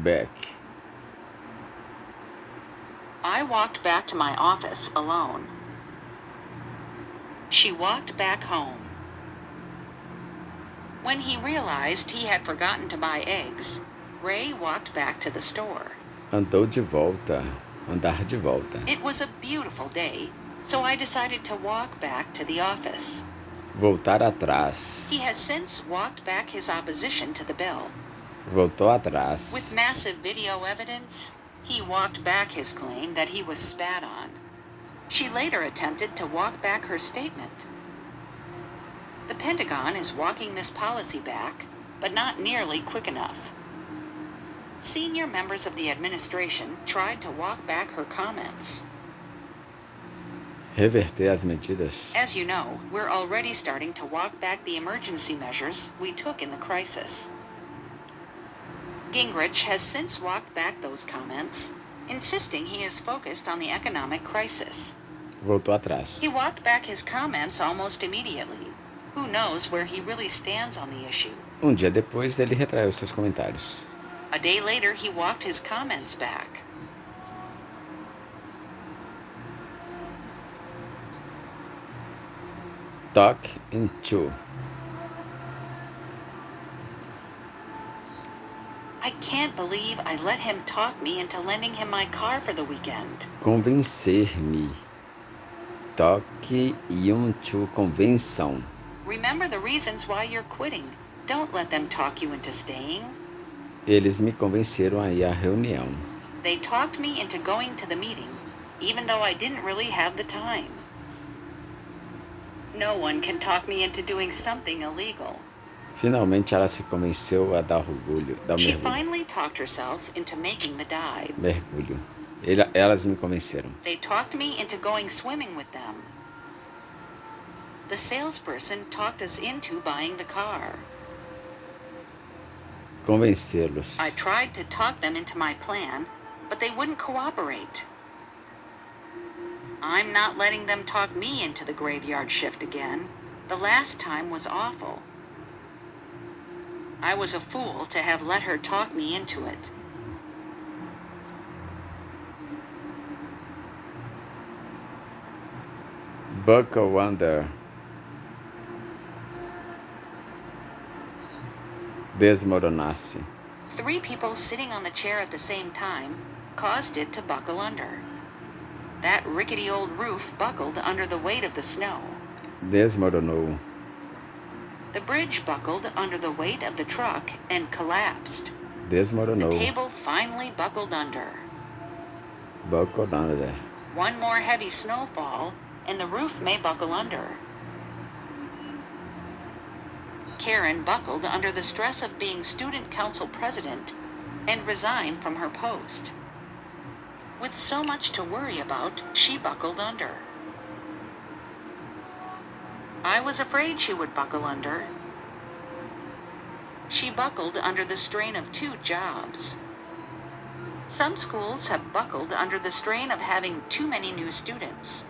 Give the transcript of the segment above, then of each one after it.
Back. I walked back to my office alone. She walked back home. When he realized he had forgotten to buy eggs, Ray walked back to the store. Andou de volta. Andar de volta. It was a beautiful day, so I decided to walk back to the office. Voltar atrás. He has since walked back his opposition to the bill. Voltou atrás. With massive video evidence, he walked back his claim that he was spat on. She later attempted to walk back her statement. The Pentagon is walking this policy back, but not nearly quick enough. Senior members of the administration tried to walk back her comments. Reverter as medidas. As you know, we're already starting to walk back the emergency measures we took in the crisis. Gingrich has since walked back those comments, insisting he is focused on the economic crisis. Voltou atrás. He walked back his comments almost immediately. Who knows where he really stands on the issue? Dia depois, ele retraiu seus comentários. A day later, he walked his comments back. Talk into. I can't believe I let him talk me into lending him my car for the weekend. Convencer-me. Toque into convenção. Remember the reasons why you're quitting. Don't let them talk you into staying. Eles me convenceram a ir à reunião. They talked me into going to the meeting, even though I didn't really have the time. No one can talk me into doing something illegal. Finalmente ela se convenceu a dar mergulho. She finally talked herself into making the dive. Mergulho. Elas me convenceram. They talked me into going swimming with them. The salesperson talked us into buying the car. Convencê-los. I tried to talk them into my plan, but they wouldn't cooperate. I'm not letting them talk me into the graveyard shift again. The last time was awful. I was a fool to have let her talk me into it. Buckle under. Desmoronar-se. 3 people sitting on the chair at the same time caused it to buckle under. That rickety old roof buckled under the weight of the snow. Desmoronou. The bridge buckled under the weight of the truck and collapsed. Desmoronou. The table finally buckled under. Buckled under. One more heavy snowfall, and the roof may buckle under. Karen buckled under the stress of being student council president and resigned from her post. With so much to worry about, she buckled under. I was afraid she would buckle under. She buckled under the strain of 2 jobs. Some schools have buckled under the strain of having too many new students.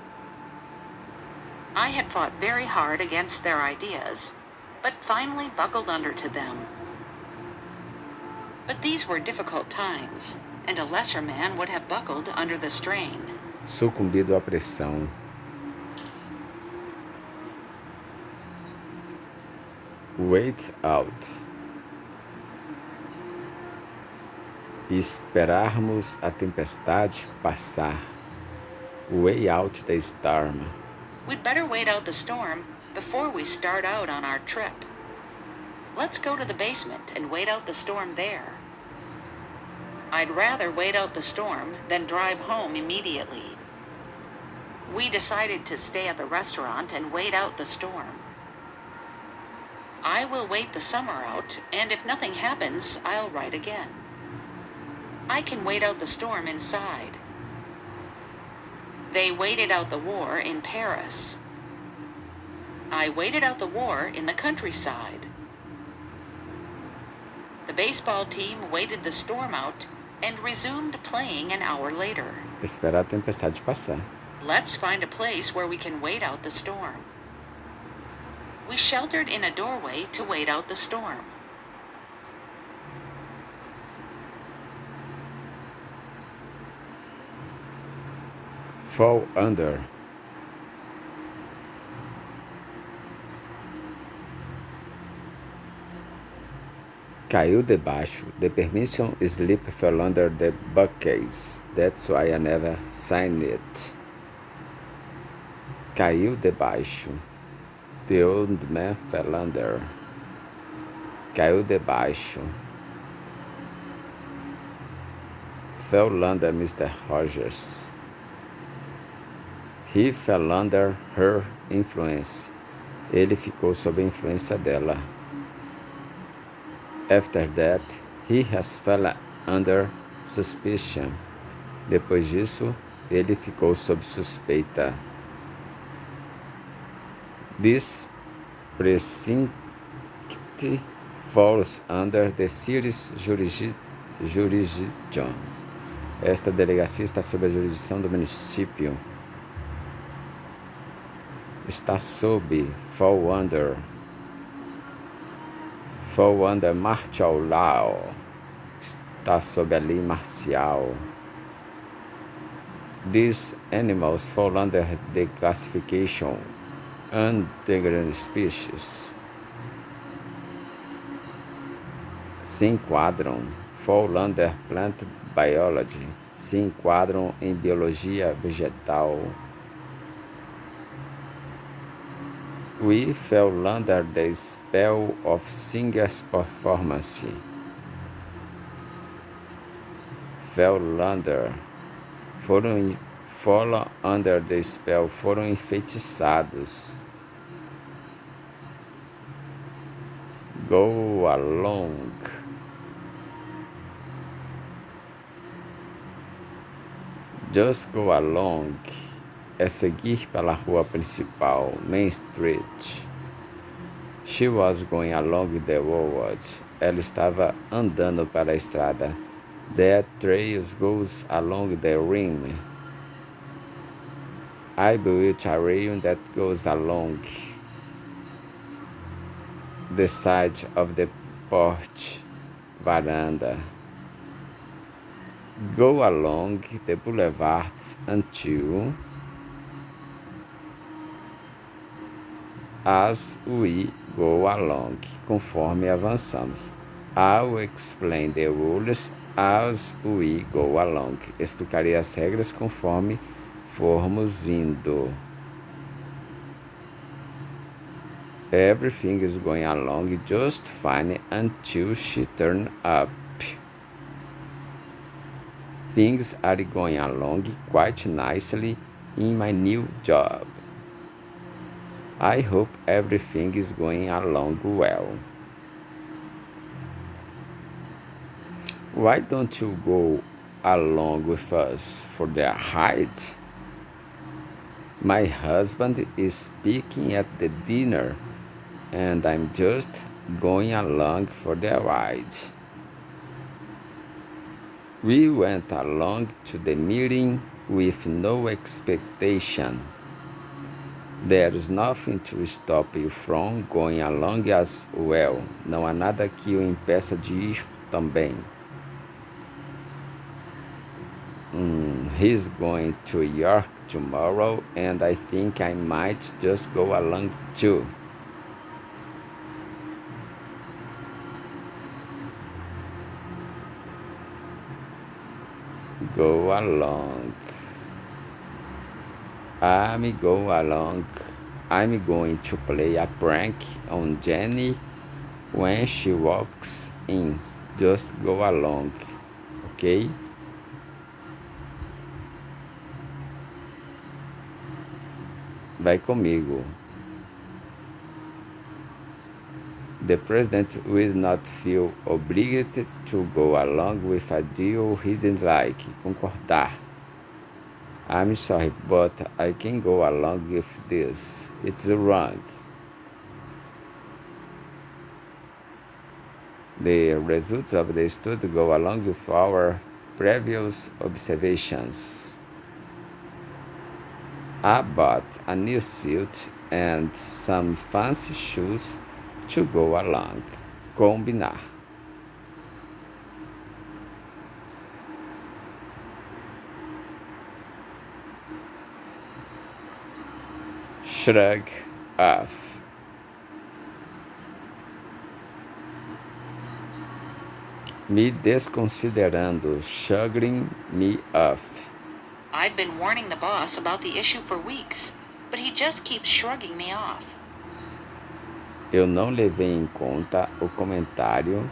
I had fought very hard against their ideas, but finally buckled under to them. But these were difficult times, and a lesser man would have buckled under the strain. Sucumbido à pressão. Wait out. Esperarmos a tempestade passar. Way out the storm. We'd better wait out the storm before we start out on our trip. Let's go to the basement and wait out the storm there. I'd rather wait out the storm than drive home immediately. We decided to stay at the restaurant and wait out the storm. I will wait the summer out, and if nothing happens, I'll write again. I can wait out the storm inside. They waited out the war in Paris. I waited out the war in the countryside. The baseball team waited the storm out and resumed playing an hour later. Esperar a tempestade passar. Let's find a place where we can wait out the storm. We sheltered in a doorway to wait out the storm. fall under, caiu debaixo. The permission slip fell under the bookcase. That's why I never signed it. Caiu debaixo. The old man fell under. Caiu debaixo. Fell under Mr. Rogers. He fell under her influence. Ele ficou sob a influência dela. After that, he has fell under suspicion. Depois disso, ele ficou sob suspeita. This precinct falls under the city's jurisdiction. Esta delegacia está sob a jurisdição do município. Está sob, fall under martial law. Está sob a lei marcial. These animals fall under the classification endangered species. Se enquadram, fall under plant biology. Se enquadram em biologia vegetal. We fell under the spell of singer's performance. Fell under. Fall under the spell. Foram enfeitiçados. Go along. Just go along. É seguir pela rua principal, Main Street. She was going along the road. Ela estava andando para a estrada. That trail goes along the rim. I built a rail that goes along the side of the porch, varanda. Go along the boulevard until, as we go along, conforme avançamos. I'll explain the rules as we go along. Explicarei as regras conforme formos indo. Everything is going along just fine until she turned up. Things are going along quite nicely in my new job. I hope everything is going along well. Why don't you go along with us for the ride? My husband is speaking at the dinner, and I'm just going along for the ride. We went along to the meeting with no expectation. There's nothing to stop you from going along as well. Não há nada que o impeça de ir também. He's going to York tomorrow, and I think I might just go along too. Go along. I'm going to play a prank on Jenny when she walks in. Just go along, okay? Vai comigo. The president will not feel obligated to go along with a deal he didn't like. Concordar. I'm sorry, but I can't go along with this. It's wrong. The results of the study go along with our previous observations. I bought a new suit and some fancy shoes to go along. Combinar. Shrug off. Me desconsiderando. Shrugging me off. I've been warning the boss about the issue for weeks, but he just keeps shrugging me off. Eu não levei em conta o comentário.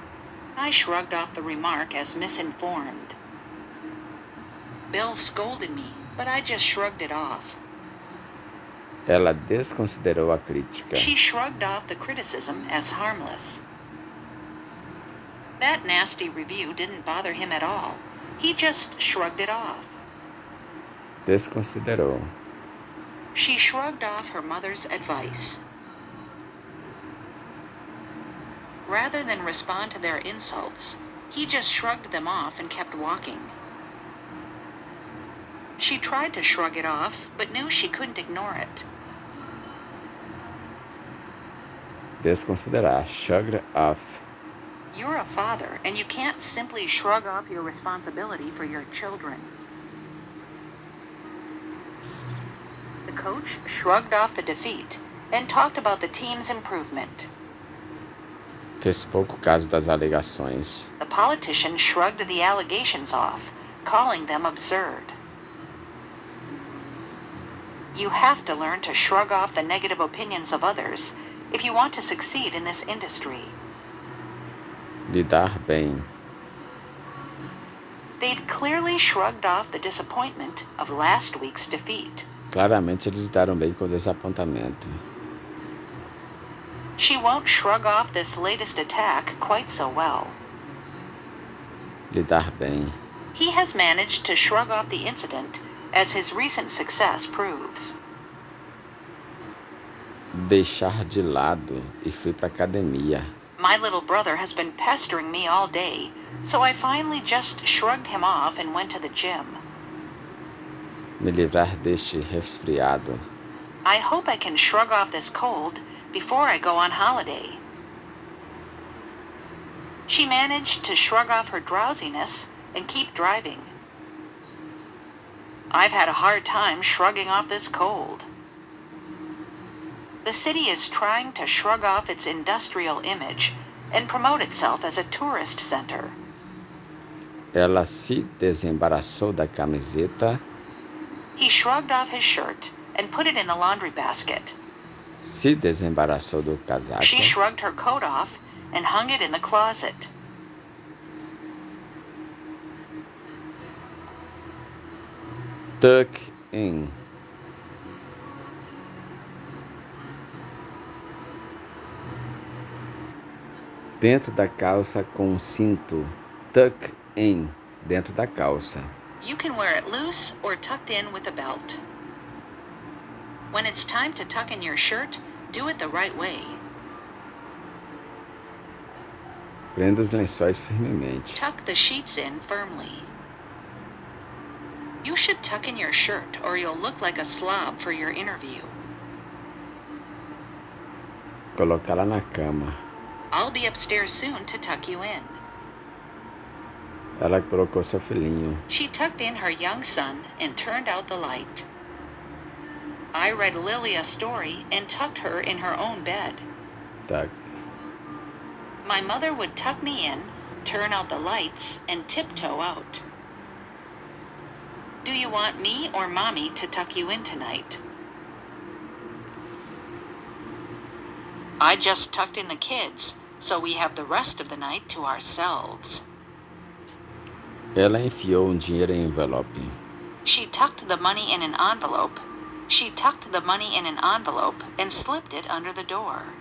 I shrugged off the remark as misinformed. Bill scolded me, but I just shrugged it off. Ela desconsiderou a crítica. She shrugged off the criticism as harmless. That nasty review didn't bother him at all. He just shrugged it off. Desconsiderou. She shrugged off her mother's advice. Rather than respond to their insults, he just shrugged them off and kept walking. She tried to shrug it off, but knew she couldn't ignore it. Desconsiderar. Shrug off. You're a father, and you can't simply shrug off your responsibility for your children. The coach shrugged off the defeat and talked about the team's improvement. Fez pouco caso das alegações. The politician shrugged the allegations off, calling them absurd. You have to learn to shrug off the negative opinions of others if you want to succeed in this industry. Lidar bem. They've clearly shrugged off the disappointment of last week's defeat. Claramente eles lidaram bem com o desapontamento. She won't shrug off this latest attack quite so well. Lidar bem. He has managed to shrug off the incident, as his recent success proves. Deixar de lado e fui para academia. My little brother has been pestering me all day, so I finally just shrugged him off and went to the gym. Me livrar deste resfriado. I hope I can shrug off this cold before I go on holiday. She managed to shrug off her drowsiness and keep driving. I've had a hard time shrugging off this cold. The city is trying to shrug off its industrial image and promote itself as a tourist center. Ela se desembaraçou da camiseta. He shrugged off his shirt and put it in the laundry basket. Se desembaraçou do casaco. She shrugged her coat off and hung it in the closet. Tuck in. Dentro da calça com cinto. Tuck in. Dentro da calça. You can wear it loose or tucked in with a belt. When it's time to tuck in your shirt, do it the right way. Prenda os lençóis firmemente. Tuck the sheets in firmly. You should tuck in your shirt or you'll look like a slob for your interview. Colocá-la na cama. I'll be upstairs soon to tuck you in. Ela colocou seu filhinho. She tucked in her young son and turned out the light. I read Lily a story and tucked her in her own bed. Tuck. My mother would tuck me in, turn out the lights, and tiptoe out. Do you want me or Mommy to tuck you in tonight? I just tucked in the kids, so we have the rest of the night to ourselves. Ela enfiou dinheiro em envelope. She tucked the money in an envelope. She tucked the money in an envelope and slipped it under the door.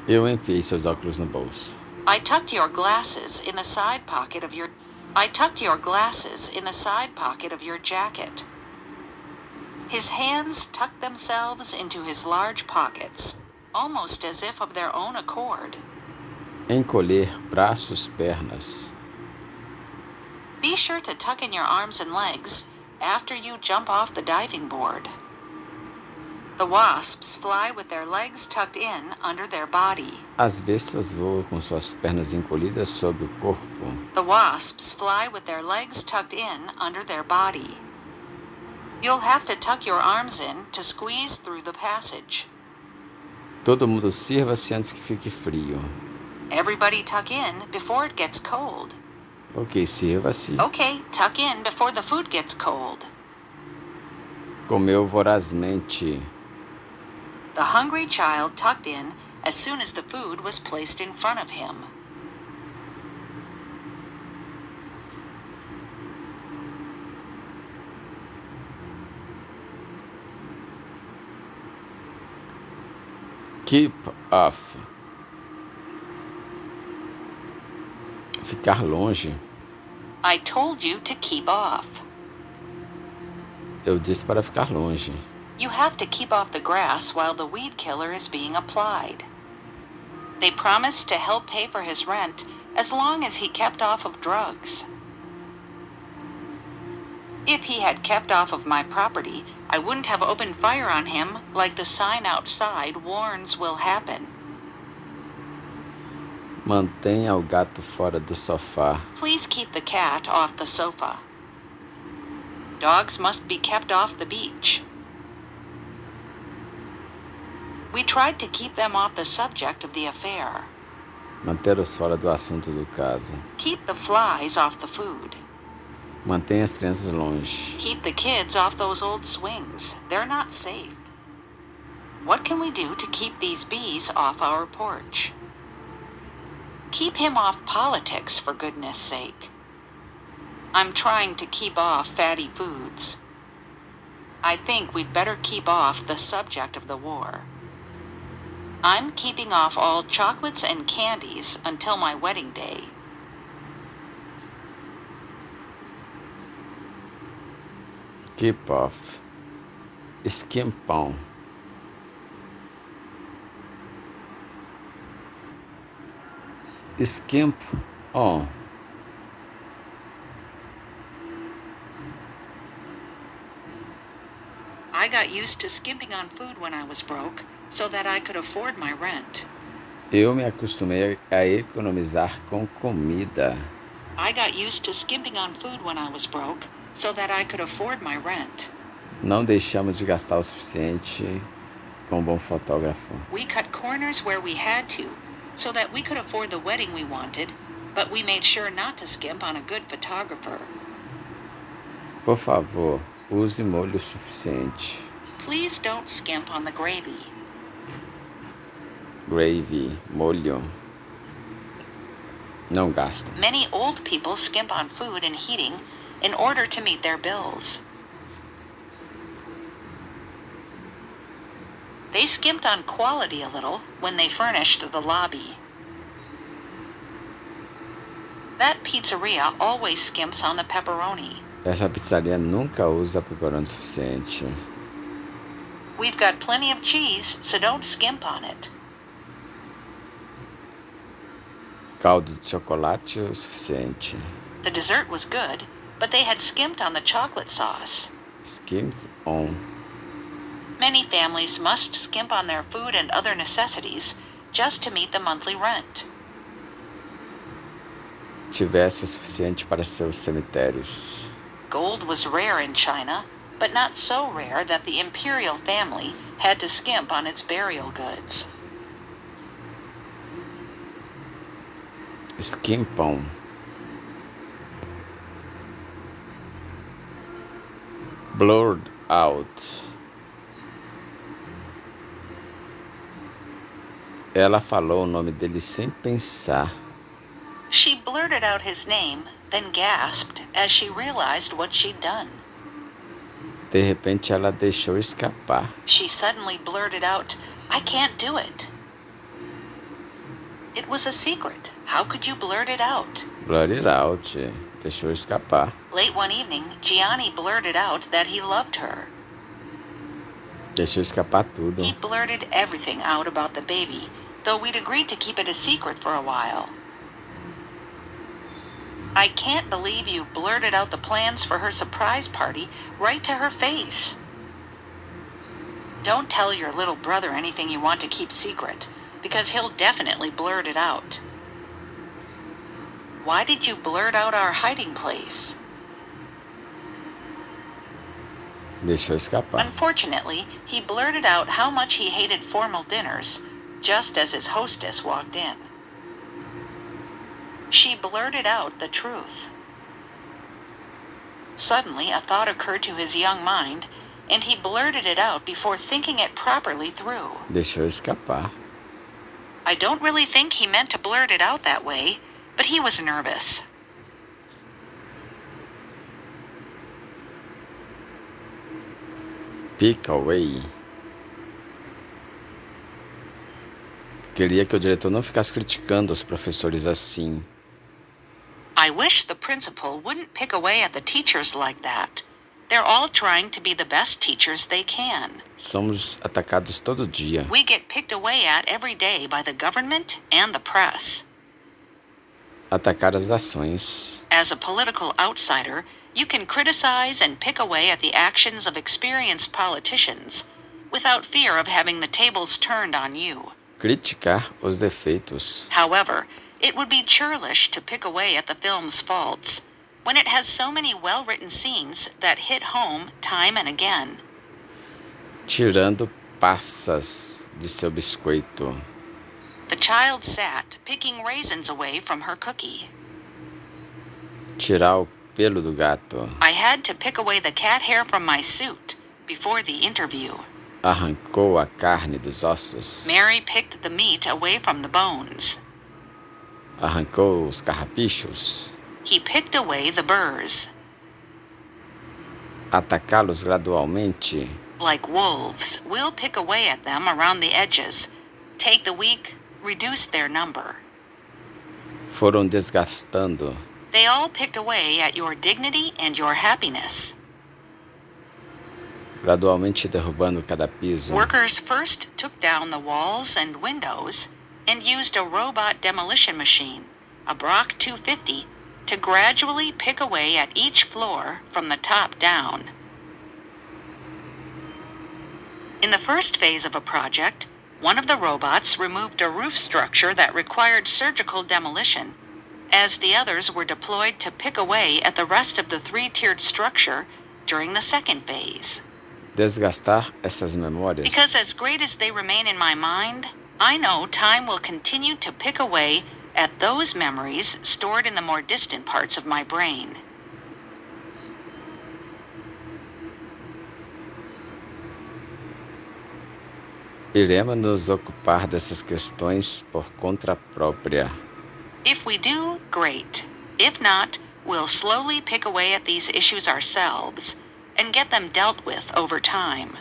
Eu enfiei seus óculos no bolso. I tucked your glasses in the side pocket of your jacket. His hands tucked themselves into his large pockets, almost as if of their own accord. Encolher braços, pernas. Be sure to tuck in your arms and legs after you jump off the diving board. The wasps fly with their legs tucked in under their body. As vespas voam com suas pernas encolhidas sob o corpo. The wasps fly with their legs tucked in under their body. You'll have to tuck your arms in to squeeze through the passage. Todo mundo sirva-se antes que fique frio. Everybody tuck in before it gets cold. Ok, sirva-se. Okay, tuck in before the food gets cold. Comeu vorazmente. The hungry child tucked in as soon as the food was placed in front of him. Keep off. Ficar longe. I told you to keep off. Eu disse para ficar longe. You have to keep off the grass while the weed killer is being applied. They promised to help pay for his rent as long as he kept off of drugs. If he had kept off of my property, I wouldn't have opened fire on him like the sign outside warns will happen. Mantenha o gato fora do sofá. Please keep the cat off the sofa. Dogs must be kept off the beach. We tried to keep them off the subject of the affair. Manter-os fora do assunto do caso. Keep the flies off the food. Mantenha as crianças longe. Keep the kids off those old swings. They're not safe. What can we do to keep these bees off our porch? Keep him off politics, for goodness sake. I'm trying to keep off fatty foods. I think we'd better keep off the subject of the war. I'm keeping off all chocolates and candies until my wedding day. Keep off. Skim pão. Skimp on. I got used to skimping on food when I was broke, so that I could afford my rent. Eu me acostumei a economizar com comida. I got used to skimping on food when I was broke, so that I could afford my rent. Não deixamos de gastar o suficiente com um bom fotógrafo. We cut corners where we had to, so that we could afford the wedding we wanted, but we made sure not to skimp on a good photographer. Por favor, use molho suficiente. Please don't skimp on the gravy. Gravy, molho. Não gasta. Many old people skimp on food and heating in order to meet their bills. They skimped on quality a little when they furnished the lobby. That pizzeria always skimps on the pepperoni. Essa pizzaria nunca usa pepperoni suficiente. We've got plenty of cheese, so don't skimp on it. Caldo de chocolate o suficiente. The dessert was good, but they had skimped on the chocolate sauce. Skimmed on. Many families must skimp on their food and other necessities just to meet the monthly rent. Tivesse o suficiente para seus cemitérios. Gold was rare in China, but not so rare that the imperial family had to skimp on its burial goods. Skimpam. Blurred out. Ela falou o nome dele sem pensar. She blurted out his name, then gasped as she realized what she'd done. De repente ela deixou escapar. She suddenly blurted out, "I can't do it." It was a secret. How could you blurt it out? Blurred out. Deixou escapar. Late one evening, Gianni blurted out that he loved her. Deixou escapar tudo. He blurted everything out about the baby, though we'd agreed to keep it a secret for a while. I can't believe you blurted out the plans for her surprise party right to her face. Don't tell your little brother anything you want to keep secret, because he'll definitely blurt it out. Why did you blurt out our hiding place? Deixou escapar. Unfortunately, he blurted out how much he hated formal dinners, just as his hostess walked in. She blurted out the truth. Suddenly, a thought occurred to his young mind, and he blurted it out before thinking it properly through. Deixou escapar. I don't really think he meant to blurt it out that way, but he was nervous. Pick away. Queria que o diretor não ficasse criticando os professores assim. I wish the principal wouldn't pick away at the teachers like that. They're all trying to be the best teachers they can. Somos atacados todo dia. We get picked away at every day by the government and the press. Atacar as ações. As a political outsider, you can criticize and pick away at the actions of experienced politicians without fear of having the tables turned on you. Criticar os defeitos. However, it would be churlish to pick away at the film's faults when it has so many well-written scenes that hit home time and again. Tirando passas de seu biscoito. The child sat, picking raisins away from her cookie. Tirar o pelo do gato. I had to pick away the cat hair from my suit before the interview. Arrancou a carne dos ossos. Mary picked the meat away from the bones. Arrancou os carrapichos. He picked away the burrs. Atacá-los gradualmente. Like wolves, we'll pick away at them around the edges. Take the weak, reduce their number. Foram desgastando. They all picked away at your dignity and your happiness. Gradualmente derrubando cada piso. Workers first took down the walls and windows and used a robot demolition machine, a Brock 250, to gradually pick away at each floor from the top down. In the first phase of a project, one of the robots removed a roof structure that required surgical demolition, as the others were deployed to pick away at the rest of the three-tiered structure during the second phase. Desgastar essas memórias. Because as great as they remain in my mind, I know time will continue to pick away at those memories stored in the more distant parts of my brain. Iremos nos ocupar dessas questões por conta própria. If we do, great. If not, we'll slowly pick away at these issues ourselves and get them dealt with over time.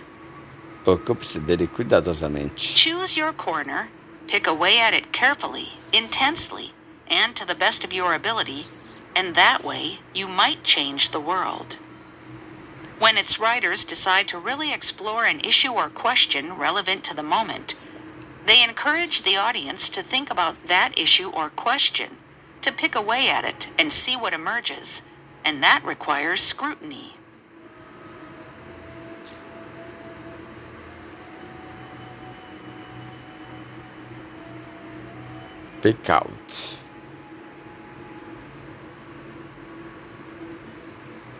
Ocupe-se dele cuidadosamente. Choose your corner, pick away at it carefully, intensely, and to the best of your ability, and that way you might change the world. When its writers decide to really explore an issue or question relevant to the moment, they encourage the audience to think about that issue or question, to pick away at it and see what emerges, and that requires scrutiny. Pick out.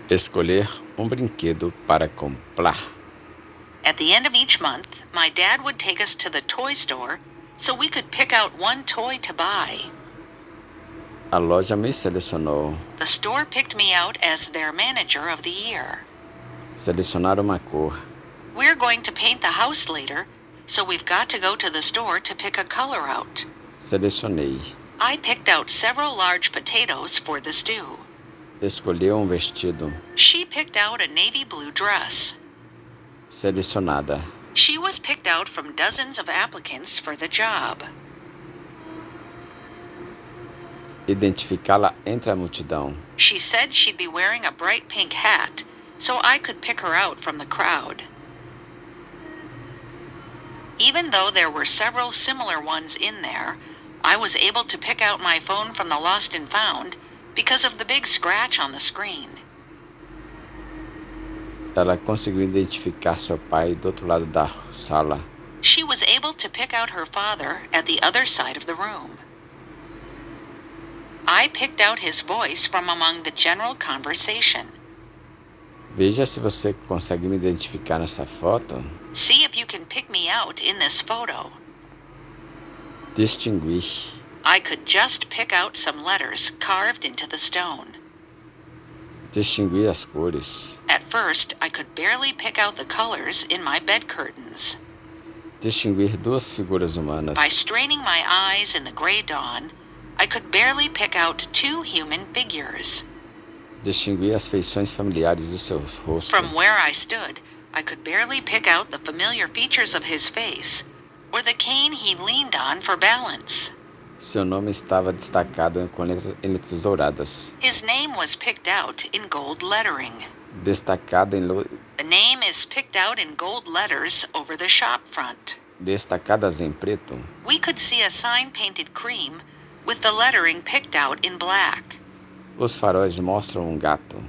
Escolher brinquedo para comprar. At the end of each month, my dad would take us to the toy store so we could pick out one toy to buy. A loja me selecionou. The store picked me out as their manager of the year. Selecionar uma cor. We're going to paint the house later, so we've got to go to the store to pick a color out. Selecionei. I picked out several large potatoes for the stew. Escolheu vestido. She picked out a navy blue dress. Selecionada. She was picked out from dozens of applicants for the job. Identificá-la entre a multidão. She said she'd be wearing a bright pink hat, so I could pick her out from the crowd. Even though there were several similar ones in there, I was able to pick out my phone from the lost and found because of the big scratch on the screen. Ela conseguiu identificar seu pai do outro lado da sala. She was able to pick out her father at the other side of the room. I picked out his voice from among the general conversation. Veja se você consegue me identificar nessa foto. See if you can pick me out in this photo. Distinguir. I could just pick out some letters carved into the stone. Distinguir as cores. At first, I could barely pick out the colors in my bed curtains. Distinguir duas figuras humanas. By straining my eyes in the gray dawn, I could barely pick out 2 human figures. Distinguir as feições familiares do seu rosto. From where I stood, I could barely pick out the familiar features of his face, or the cane he leaned on for balance. Seu nome estava destacado em letras douradas. His name was picked out in gold lettering. Destacado The name is picked out in gold letters over the shop front. destacadas em preto. We could see a sign painted cream with the lettering picked out in black. Os faróis mostram gato.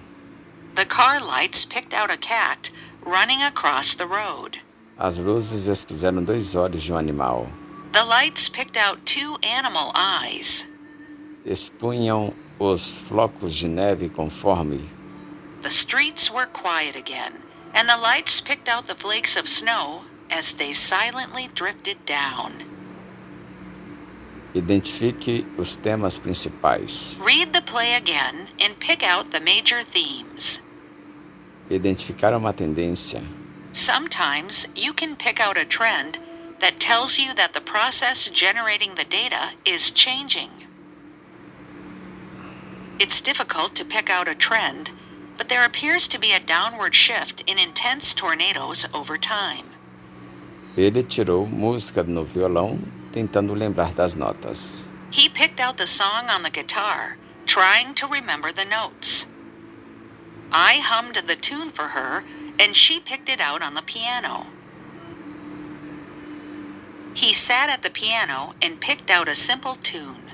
The car lights picked out a cat running across the road. As luzes expuseram 2 olhos de animal. The lights picked out 2 animal eyes. Expunham os flocos de neve conforme. The streets were quiet again, and the lights picked out the flakes of snow as they silently drifted down. Identifique os temas principais. Read the play again and pick out the major themes. Identificar uma tendência. Sometimes you can pick out a trend that tells you that the process generating the data is changing. It's difficult to pick out a trend, but there appears to be a downward shift in intense tornadoes over time. Ele tirou música no violão, tentando lembrar das notas. He picked out the song on the guitar, trying to remember the notes. I hummed the tune for her, and she picked it out on the piano. He sat at the piano and picked out a simple tune.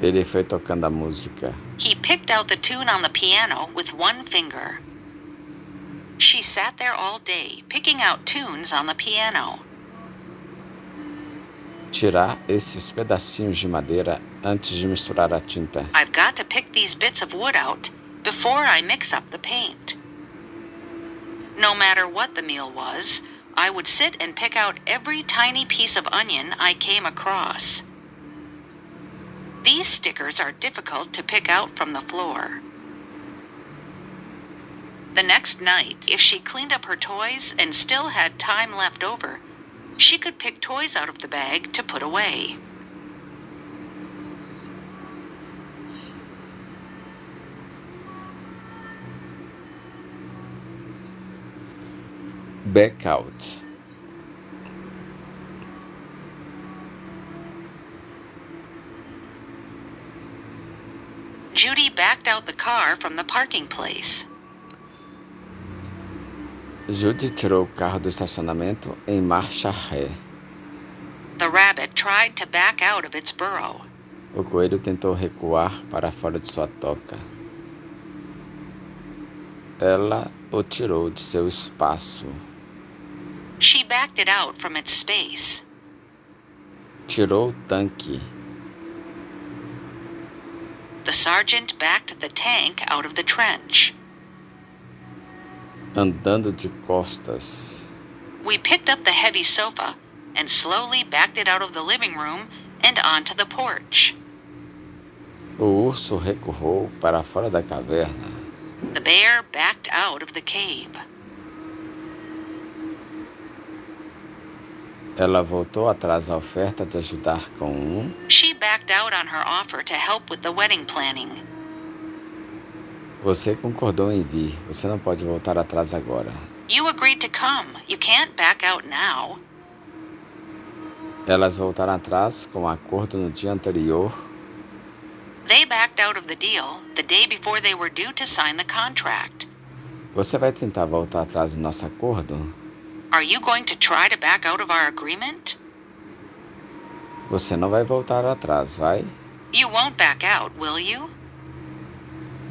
Ele foi tocando a música. He picked out the tune on the piano with one finger. She sat there all day, picking out tunes on the piano. Tirar esses pedacinhos de madeira antes de misturar a tinta. I've got to pick these bits of wood out before I mix up the paint. No matter what the meal was, I would sit and pick out every tiny piece of onion I came across. These stickers are difficult to pick out from the floor. The next night, if she cleaned up her toys and still had time left over, she could pick toys out of the bag to put away. Back out. Judy backed out the car from the parking place. Judy tirou o carro do estacionamento em marcha ré. The rabbit tried to back out of its burrow. O coelho tentou recuar para fora de sua toca. Ela o tirou de seu espaço. She backed it out from its space. Tirou o tanque. The sergeant backed the tank out of the trench. Andando de costas. We picked up the heavy sofa and slowly backed it out of the living room and onto the porch. O urso recuou para fora da caverna. The bear backed out of the cave. Ela voltou atrás à oferta de ajudar com She backed out on her offer to help with the wedding planning. Você concordou em vir. Você não pode voltar atrás agora. You agreed to come. You can't back out now. Elas voltaram atrás com o acordo no dia anterior. They backed out of the deal the day before they were due to sign the contract. Você vai tentar voltar atrás do nosso acordo? Are you going to try to back out of our agreement? Você não vai voltar atrás, vai? You won't back out, will you?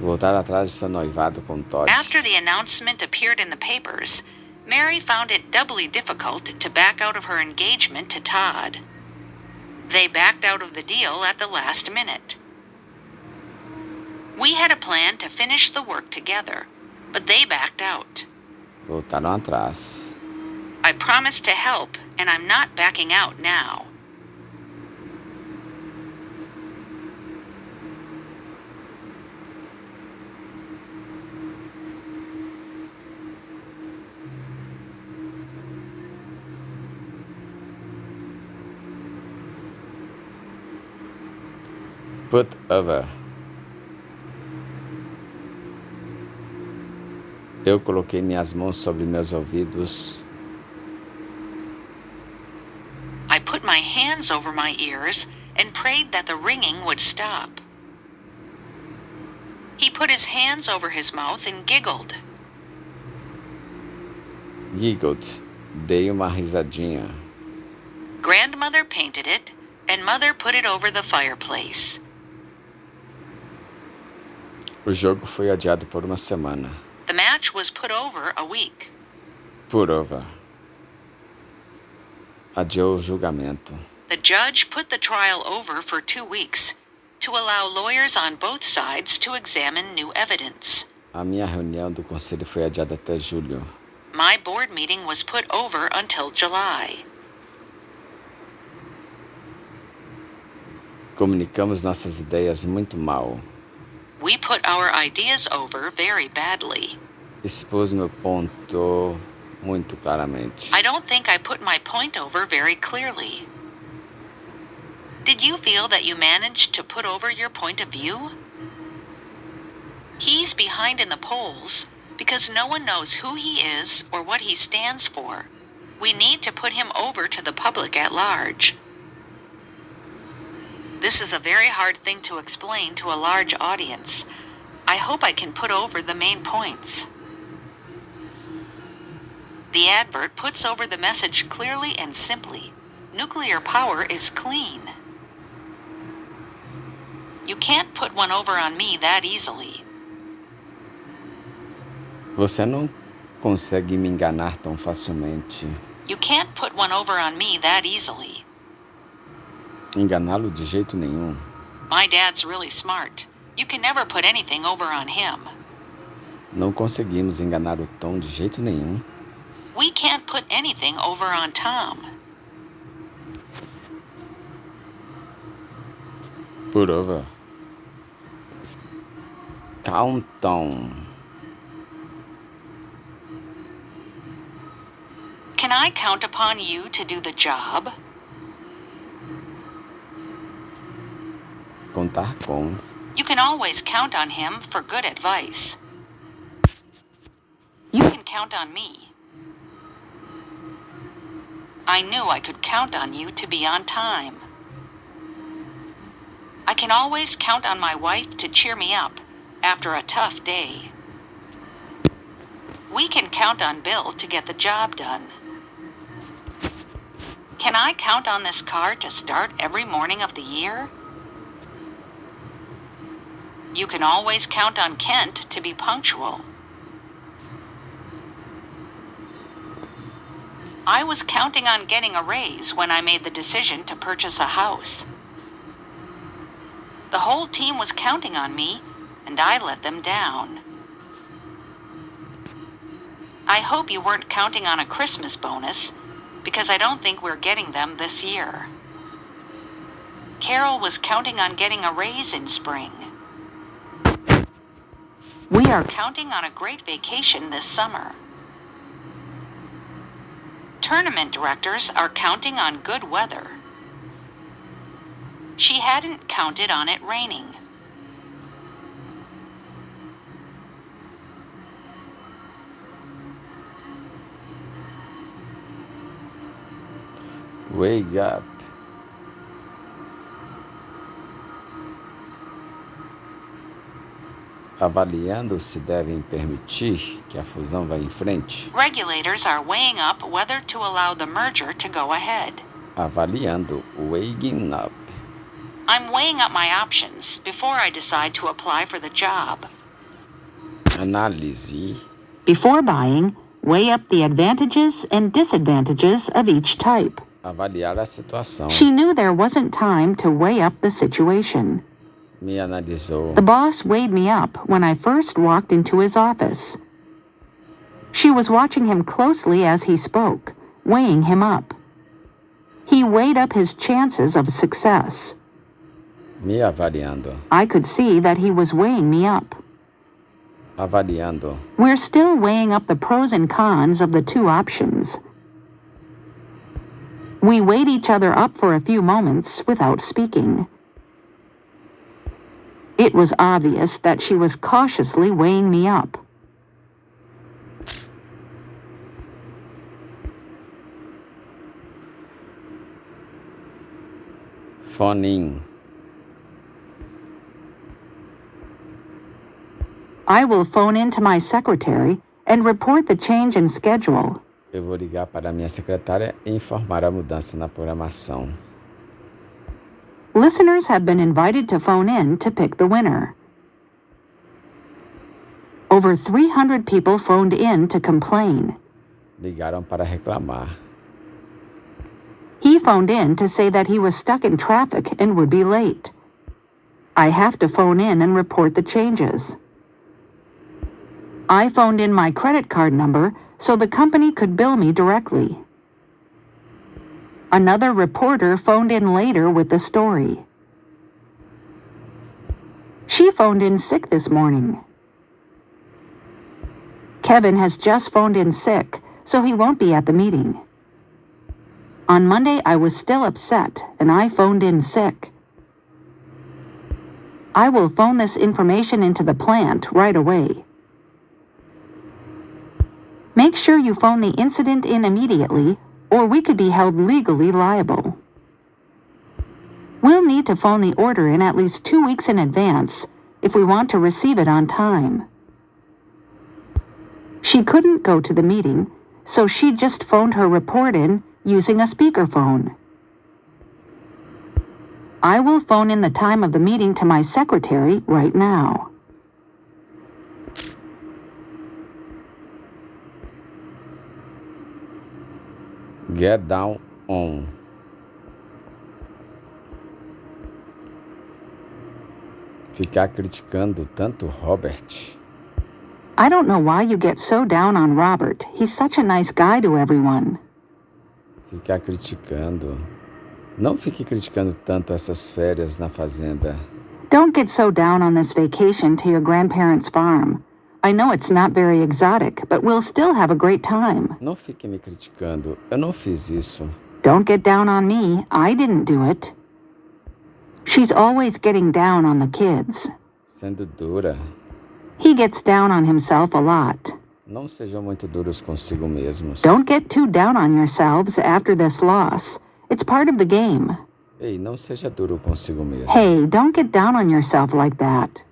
Voltar atrás de seu noivado com Todd. After the announcement appeared in the papers, Mary found it doubly difficult to back out of her engagement to Todd. They backed out of the deal at the last minute. We had a plan to finish the work together, but they backed out. Voltaram atrás. I promised to help, and I'm not backing out now. Put over. Eu coloquei minhas mãos sobre meus ouvidos. I put my hands over my ears and prayed that the ringing would stop. He put his hands over his mouth and giggled. Giggled. Dei uma risadinha. Grandmother painted it, and Mother put it over the fireplace. O jogo foi adiado por uma semana. The match was put over a week. Put over. Adiou o julgamento. The judge put the trial over for 2 weeks to allow lawyers on both sides to examine new evidence. A minha reunião do conselho foi adiada até julho. My board meeting was put over until July. Comunicamos nossas ideias muito mal. We put our ideas over very badly. Expus meu ponto muito claramente. I don't think I put my point over very clearly. Did you feel that you managed to put over your point of view? He's behind in the polls because no one knows who he is or what he stands for. We need to put him over to the public at large. This is a very hard thing to explain to a large audience. I hope I can put over the main points. The advert puts over the message clearly and simply. Nuclear power is clean. You can't put one over on me that easily. Você não consegue me enganar tão facilmente. You can't put one over on me that easily. Enganá-lo de jeito nenhum. My dad's really smart. You can never put anything over on him. Não conseguimos enganar o Tom de jeito nenhum. We can't put anything over on Tom. Put over. Countdown. Can I count upon you to do the job? Contar com. You can always count on him for good advice. You can count on me. I knew I could count on you to be on time. I can always count on my wife to cheer me up after a tough day. We can count on Bill to get the job done. Can I count on this car to start every morning of the year? You can always count on Kent to be punctual. I was counting on getting a raise when I made the decision to purchase a house. The whole team was counting on me, and I let them down. I hope you weren't counting on a Christmas bonus, because I don't think we're getting them this year. Carol was counting on getting a raise in spring. We are counting on a great vacation this summer. Tournament directors are counting on good weather. She hadn't counted on it raining. Wake up. Avaliando se devem permitir que a fusão vá em frente. Regulators are weighing up whether to allow the merger to go ahead. Avaliando, waking up. I'm weighing up my options before I decide to apply for the job. Análise. Before buying, weigh up the advantages and disadvantages of each type. Avaliar a situação. She knew there wasn't time to weigh up the situation. Me analisou. The boss weighed me up when I first walked into his office. She was watching him closely as he spoke, weighing him up. He weighed up his chances of success. Me avaliando. I could see that he was weighing me up. Avaliando. We're still weighing up the pros and cons of the two options. We weighed each other up for a few moments without speaking. It was obvious that she was cautiously weighing me up. Phone in. I will phone in to my secretary and report the change in schedule. Eu vou ligar para a minha secretária e informar a mudança na programação. Listeners have been invited to phone in to pick the winner. Over 300 people phoned in to complain. Ligaram para reclamar. He phoned in to say that he was stuck in traffic and would be late. I have to phone in and report the changes. I phoned in my credit card number so the company could bill me directly. Another reporter phoned in later with the story. She phoned in sick this morning. Kevin has just phoned in sick, so he won't be at the meeting. On Monday, I was still upset, and I phoned in sick. I will phone this information into the plant right away. Make sure you phone the incident in immediately, or we could be held legally liable. We'll need to phone the order in at least 2 weeks in advance if we want to receive it on time. She couldn't go to the meeting, so she just phoned her report in using a speakerphone. I will phone in the time of the meeting to my secretary right now. Get down on. Ficar criticando tanto Robert. I don't know why you get so down on Robert. He's such a nice guy to everyone. Ficar criticando. Não fique criticando tanto essas férias na fazenda. Don't get so down on this vacation to your grandparents' farm. I know it's not very exotic, but we'll still have a great time. Não fique me criticando. Eu não fiz isso. Don't get down on me. I didn't do it. She's always getting down on the kids. Sendo dura. He gets down on himself a lot. Não sejam muito duros consigo mesmos. Don't get too down on yourselves after this loss. It's part of the game. Ei, não seja duro consigo mesmo. Hey, don't get down on yourself like that.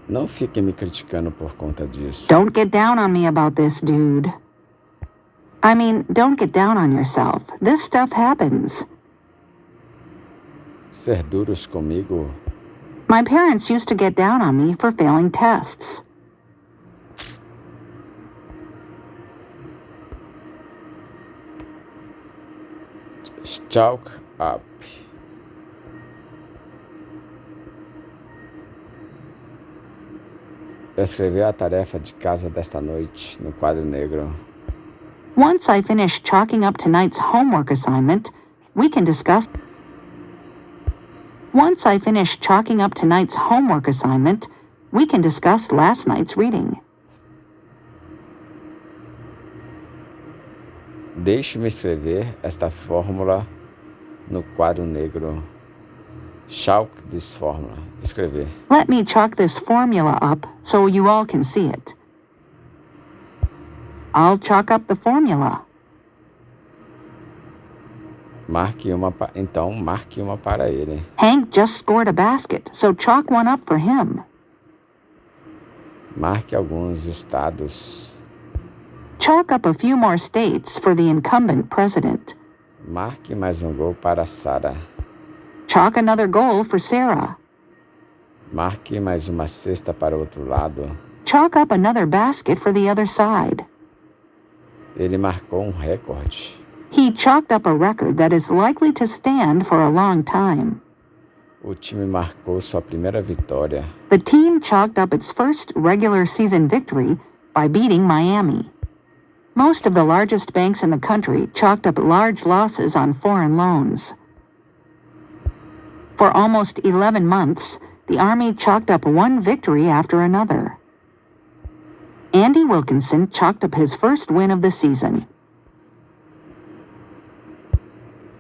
Não fique me criticando por conta disso. Don't get down on me about this, dude. I mean, don't get down on yourself. This stuff happens. Ser duros comigo. My parents used to get down on me for failing tests. Chalk up. Escrever a tarefa de casa desta noite no quadro negro. Once I finish chalking up tonight's homework assignment, we can discuss. Once I finish chalking up tonight's homework assignment, we can discuss last night's reading. Deixe-me escrever esta fórmula no quadro negro. Chalk this formula. Escrever. Let me chalk this formula up so you all can see it. I'll chalk up the formula. Então marque uma para ele. Hank just scored a basket, so chalk one up for him. Marque alguns estados. Chalk up a few more states for the incumbent president. Marque mais gol para Sarah. Chalk another goal for Sarah. Marque mais uma cesta para o outro lado. Chalk up another basket for the other side. Ele marcou recorde. He chalked up a record that is likely to stand for a long time. O time marcou sua primeira vitória. The team chalked up its first regular season victory by beating Miami. Most of the largest banks in the country chalked up large losses on foreign loans. For almost 11 months, the Army chalked up one victory after another. Andy Wilkinson chalked up his first win of the season.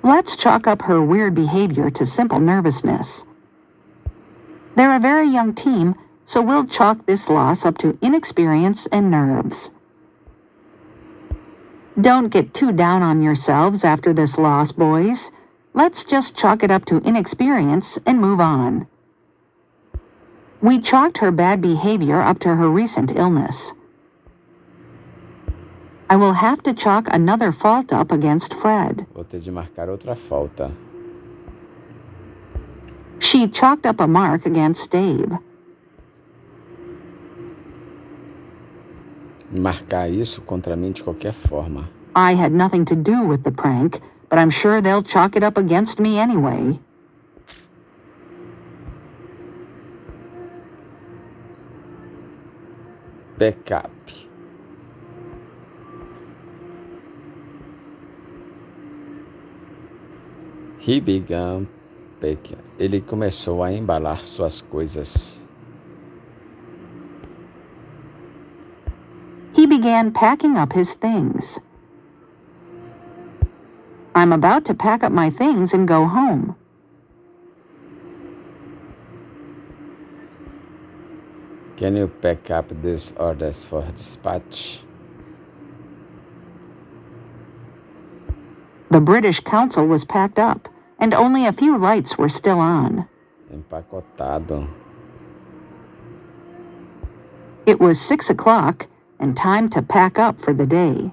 Let's chalk up her weird behavior to simple nervousness. They're a very young team, so we'll chalk this loss up to inexperience and nerves. Don't get too down on yourselves after this loss, boys. Let's just chalk it up to inexperience and move on. We chalked her bad behavior up to her recent illness. I will have to chalk another fault up against Fred. Vou ter de marcar outra falta. She chalked up a mark against Dave. Marcar isso contra mim de qualquer forma. I had nothing to do with the prank, but I'm sure they'll chalk it up against me anyway. Backup. He began packing. Ele começou a embalar suas coisas. He began packing up his things. I'm about to pack up my things and go home. Can you pack up these orders for dispatch? The British Council was packed up, and only a few lights were still on. Empacotado. It was 6 o'clock, and time to pack up for the day.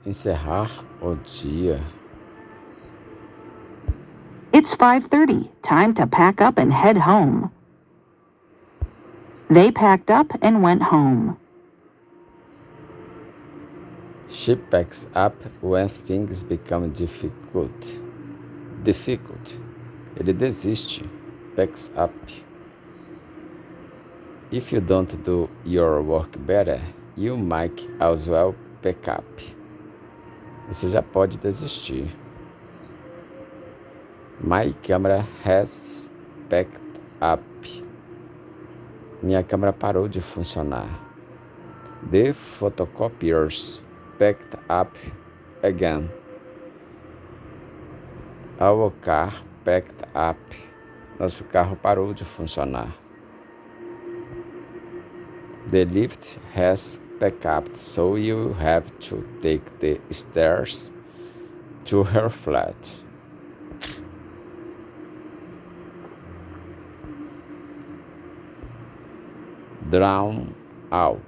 Encerrar o dia. It's 5:30, time to pack up and head home. They packed up and went home. She packs up when things become difficult. Ele desiste. Packs up. If you don't do your work better, you might as well pack up. Você já pode desistir. My camera has packed up. Minha câmera parou de funcionar. The photocopiers packed up again. Our car packed up. Nosso carro parou de funcionar. The lift has packed up, so you have to take the stairs to her flat. Drown out.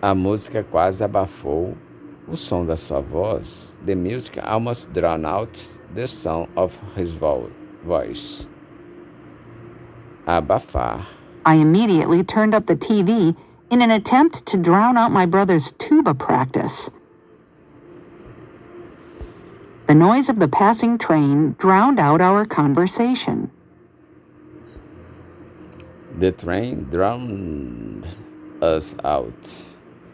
A música quase abafou o som da sua voz. The music almost drowned out the sound of his voice. Abafar. I immediately turned up the TV in an attempt to drown out my brother's tuba practice. The noise of the passing train drowned out our conversation. The train drowned us out.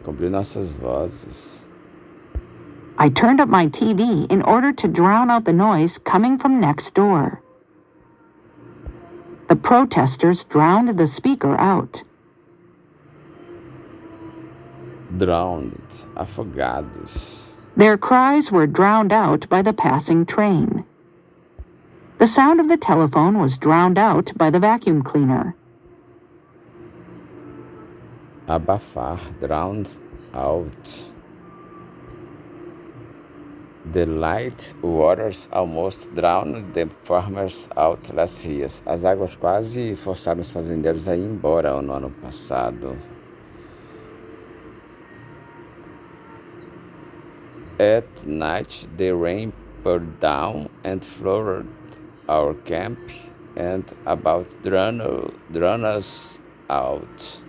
Cobriu nossas vozes. I turned up my TV in order to drown out the noise coming from next door. The protesters drowned the speaker out. Drowned. Afogados. Their cries were drowned out by the passing train. The sound of the telephone was drowned out by the vacuum cleaner. Abafar. Drowned out. The light waters almost drowned the farmers out last year. As águas quase forçaram os fazendeiros a ir embora no ano passado. At night, the rain poured down and flooded our camp and about drowned us out.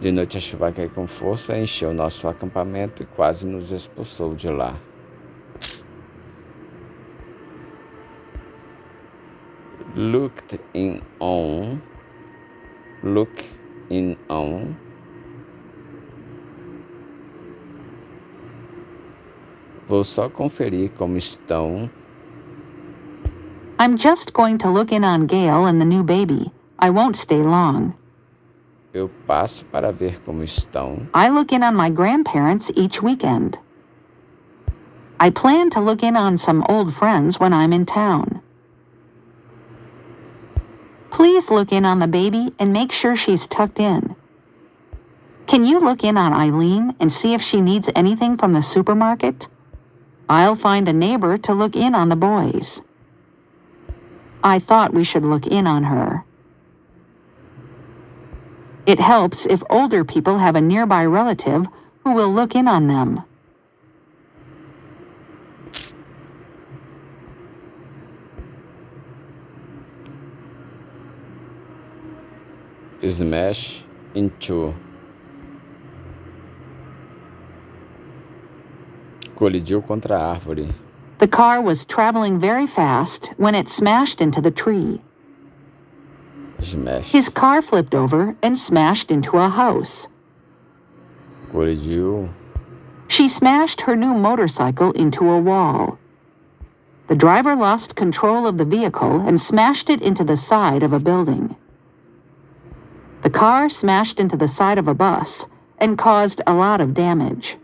De noite a chuva caiu com força, encheu nosso acampamento e quase nos expulsou de lá. Looked in on. Look in on. Vou só conferir como estão. I'm just going to look in on Gail and the new baby. I won't stay long. Eu passo para ver como estão. I look in on my grandparents each weekend. I plan to look in on some old friends when I'm in town. Please look in on the baby and make sure she's tucked in. Can you look in on Eileen and see if she needs anything from the supermarket? I'll find a neighbor to look in on the boys. I thought we should look in on her. It helps if older people have a nearby relative who will look in on them. Smash into. Colidiu contra a árvore. The car was traveling very fast when it smashed into the tree. Smash. His car flipped over and smashed into a house. Colidiu. She smashed her new motorcycle into a wall. The driver lost control of the vehicle and smashed it into the side of a building. The car smashed into the side of a bus and caused a lot of damage.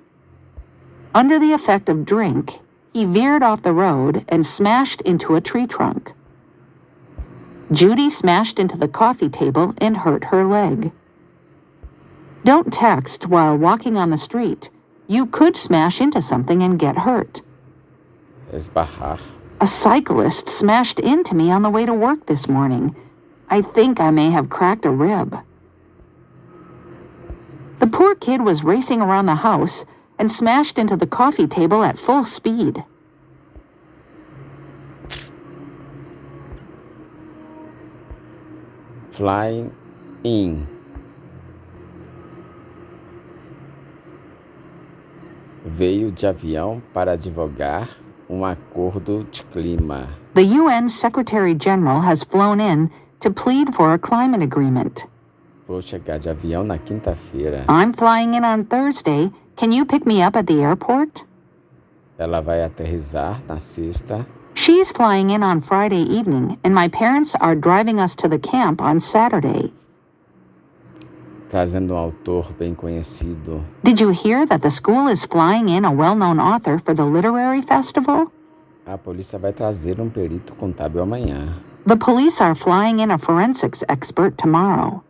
Under the effect of drink, he veered off the road and smashed into a tree trunk. Judy smashed into the coffee table and hurt her leg. Don't text while walking on the street. You could smash into something and get hurt. Esbarrar. A cyclist smashed into me on the way to work this morning. I think I may have cracked a rib. The poor kid was racing around the house and smashed into the coffee table at full speed. Flying in. Veio de avião para advogar acordo de clima. The UN Secretary General has flown in to plead for a climate agreement. Vou chegar de avião na quinta-feira. I'm flying in on Thursday. Can you pick me up at the airport? Ela vai aterrissar na sexta. She's flying in on Friday evening, and my parents are driving us to the camp on Saturday. Trazendo autor bem conhecido. Did you hear that the school is flying in a well-known author for the literary festival? A polícia vai trazer perito contábil amanhã. The police are flying in a forensics expert tomorrow.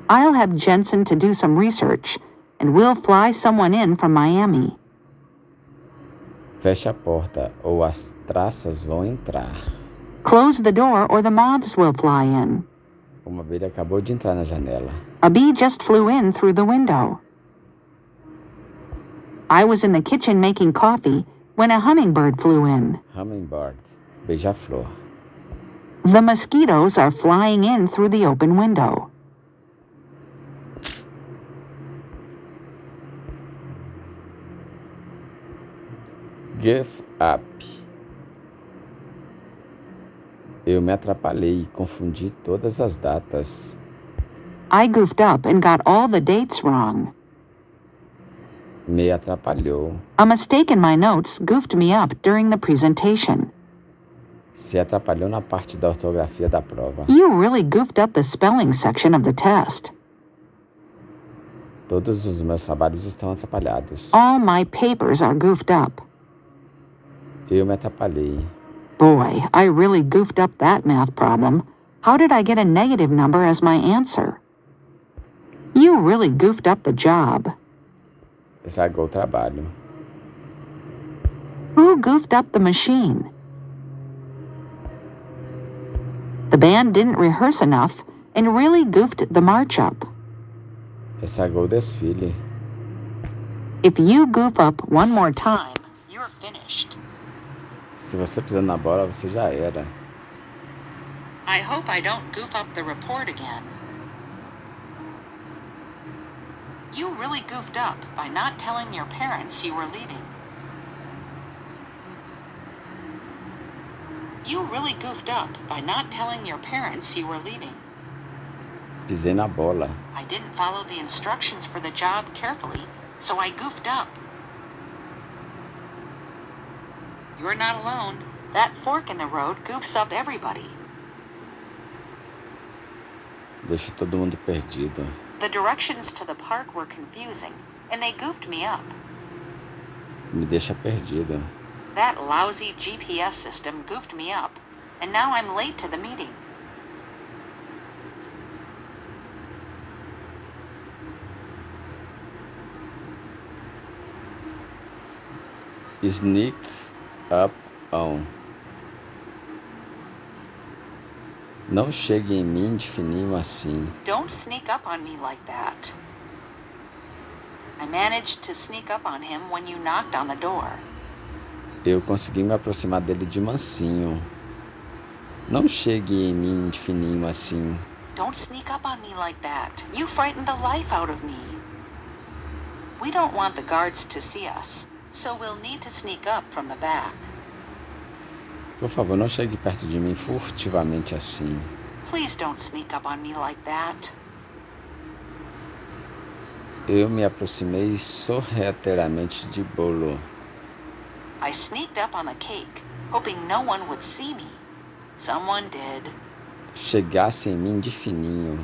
I'll have Jensen to do some research, and we'll fly someone in from Miami. Feche a porta ou as traças vão entrar. Close the door or the moths will fly in. Uma abelha acabou de entrar na janela. A bee just flew in through the window. I was in the kitchen making coffee when a hummingbird flew in. Hummingbird, beija-flor. The mosquitoes are flying in through the open window. Give up. Eu me atrapalhei e confundi todas as datas. I goofed up and got all the dates wrong. Me atrapalhou. A mistake in my notes goofed me up during the presentation. Se atrapalhou na parte da ortografia da prova. You really goofed up the spelling section of the test. Todos os meus trabalhos estão atrapalhados. All my papers are goofed up. Eu me atrapalhei. Boy, I really goofed up that math problem. How did I get a negative number as my answer? You really goofed up the job. Estragou o trabalho. Who goofed up the machine? The band didn't rehearse enough and really goofed the march up. Estragou o desfile. If you goof up one more time, you're finished. Se você pisar na bola, você já era. I hope I don't goof up the report again. You really goofed up by not telling your parents you were leaving. You really goofed up by not telling your parents you were leaving. Pisei na bola. I didn't follow the instructions for the job carefully, so I goofed up. You're not alone. That fork in the road goofs up everybody. Deixa todo mundo perdido. The directions to the park were confusing, and they goofed me up. Me deixa perdido. That lousy GPS system goofed me up, and now I'm late to the meeting. Sneak up on. Não chegue em mim de fininho assim. Don't sneak up on me like that. I managed to sneak up on him when you knocked on the door. Eu consegui me aproximar dele de mansinho. Não chegue em mim de fininho assim. Don't sneak up on me like that. You frightened the life out of me. We don't want the guards to see us, so we'll need to sneak up from the back. Por favor, não chegue perto de mim furtivamente assim. Please don't sneak up on me like that. Eu me aproximei sorrateiramente de bolo. I sneaked up on the cake, hoping no one would see me. Someone did. Chegasse em mim de fininho.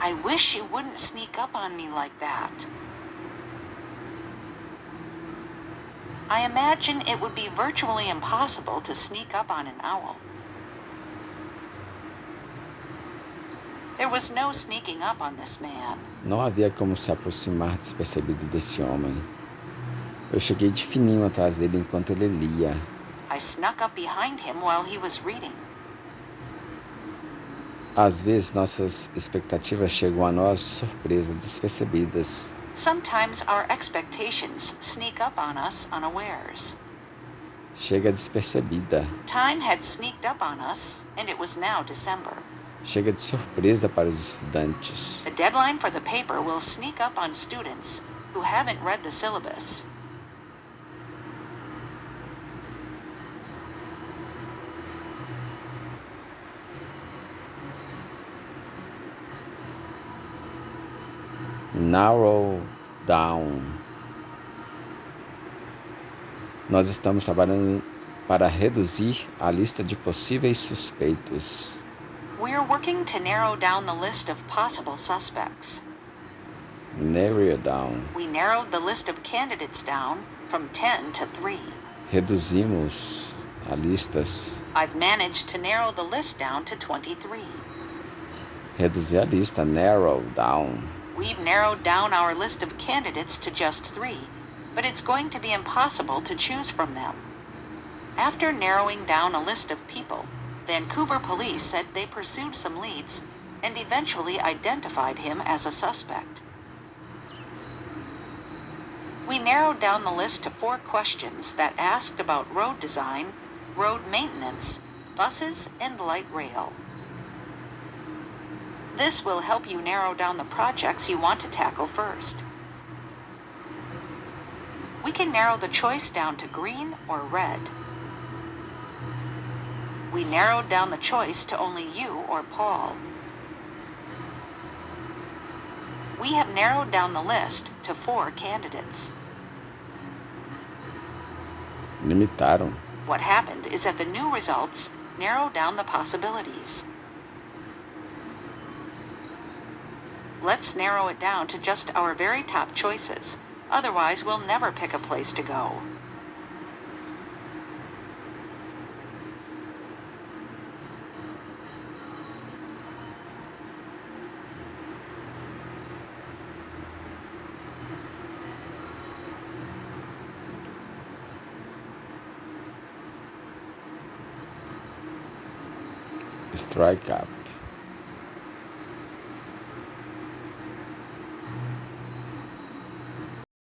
I wish you wouldn't sneak up on me like that. I imagine it would be virtually impossible to sneak up on an owl. There was no sneaking up on this man. Não havia como se aproximar despercebido desse homem. Eu cheguei de fininho atrás dele enquanto ele lia. I snuck up behind him while he was reading. Às vezes, nossas expectativas chegam a nós de surpresa, despercebidas. Sometimes our expectations sneak up on us unawares. Chega despercebida. Time had sneaked up on us, and it was now December. Chega de surpresa para os estudantes. The deadline for the paper will sneak up on students who haven't read the syllabus. Narrow down. Nós estamos trabalhando para reduzir a lista de possíveis suspeitos. We're working to narrow down the list of possible suspects. Narrow down. We narrowed the list of candidates down from 10 to 3. Reduzimos a listas. I've managed to narrow the list down to 23. Reduzir a lista. Narrow down. We've narrowed down our list of candidates to just 3, but it's going to be impossible to choose from them. After narrowing down a list of people, Vancouver police said they pursued some leads and eventually identified him as a suspect. We narrowed down the list to 4 questions that asked about road design, road maintenance, buses, and light rail. This will help you narrow down the projects you want to tackle first. We can narrow the choice down to green or red. We narrowed down the choice to only you or Paul. We have narrowed down the list to 4 candidates. Limitaram. What happened is that the new results narrow down the possibilities. Let's narrow it down to just our very top choices. Otherwise, we'll never pick a place to go. Strike up.